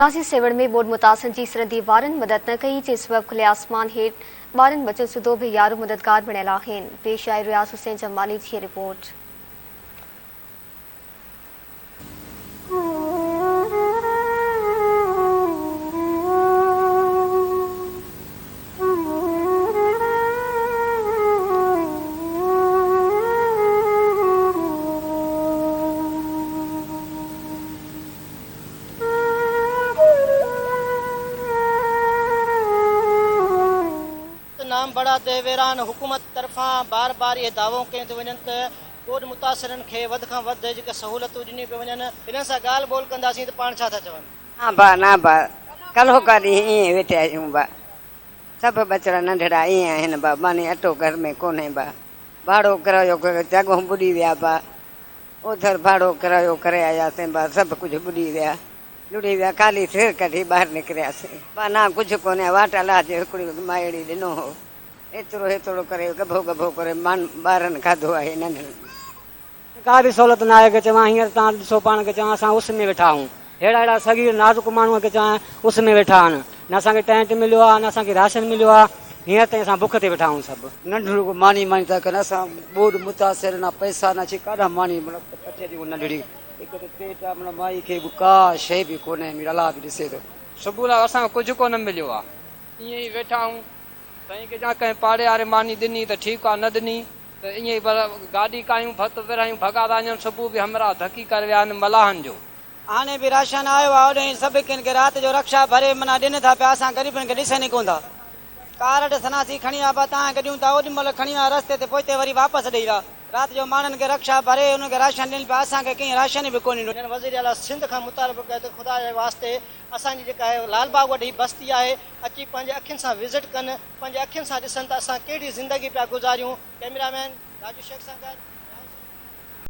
Nazi Seawoods में board मुतासिर जी सरहदी वारन मदद न कई जे सबब खुले आसमान हेठ वारन बचन सुदो भी यारो मददगार बणियल आहिनि। पेश आहे रियाज़ हुसैन जमाली जी रिपोर्ट। नाम बड़ा देवेरान हुकूमत तरफा बार बार ये दावो कयो थो वञनि त बोर्ड मुतासिरनि खे वध खां वध जेके सहूलियतूं ॾिनियूं पियूं वञनि, हिन सां ॻाल्हि ॿोल कंदासीं त पाण छा था चवनि? ना बा कलो कॾहिं ईअं वेठे आहियूं बा, सभु बचड़ा नंढड़ा ईअं आहिनि बा, माने अटो घर में कोन्हे बा, भाड़ो किरायो जॻहूं ॿुॾी विया बा, उधर भाड़ो किरायो करे आयासीं बा, सभु कुझु ॿुॾी विया लुड़ी विया, ख़ाली सिर कढी ॿाहिरि निकिरियासीं बा, ना कुझु कोन्हे। वाट लाज हिकिड़ी माइड़ी ॾिनो हो, एतिरो एतिरो करे गभो गभो करे ॿारनि खाधो आहे नंढनि। का भी सहूलियत ना आहे कि चवां हींअर तव्हां ॾिसो पाण खे चवां असां उस में वेठा आहियूं, अहिड़ा अहिड़ा सॻी नाज़ुक माण्हू खे चवां उस में वेठा आहिनि, न असांखे टेंट मिलियो आहे न असांखे राशन मिलियो आहे, हींअर ताईं असां बुख ते वेठा आहियूं। सभु नंढड़ू मानी मानी था कनि, असां बोर्ड मुतासिर ना पैसा न अची काॾा मानी पठे थी नंढड़ी हिकु त पेट आहे, माई खे का शइ बि कोन्हे, अलाह बि ॾिसे थो। सुबुह लाइ असांखे कुझु कोन मिलियो आहे, ईअं ई वेठा आहियूं। साईं खे जा कंहिं पाड़े वारे मानी ॾिनी त ठीकु आहे, न ॾिनी त ईअं ई गाॾी कायूं भत विरायूं भॻा था वञनि। सुबुह बि हमरा धकी करे विया आहिनि मलाहनि जो। हाणे बि राशन आयो आहे, ओॾे सभु कंहिं खे राति जो रक्षा भरे माना ॾियनि था पिया, असां ग़रीबनि खे ॾिसनि ई कोन था। कारड सनासी खणी आहे बा, तव्हां ॾियूं था ओॾी महिल खणी आहे रस्ते ते पोइ वरी वापसि ॾेई विया। राति जो माण्हुनि खे रक्षा भरे हुनखे राशन ॾियनि पिया, असांखे कंहिं राशन बि कोन ॾिनो। वज़ीर आला सिंध खां मुतालबो कयो त ख़ुदा जे वास्ते असांजी जेका आहे लालबाग वॾी बस्ती आहे, अची पंहिंजे अखियुनि सां विज़िट कनि, पंहिंजे अखियुनि सां ॾिसनि त असां कहिड़ी ज़िंदगी पिया गुज़ारियूं। कैमरामैन राजू शेख सां गॾु।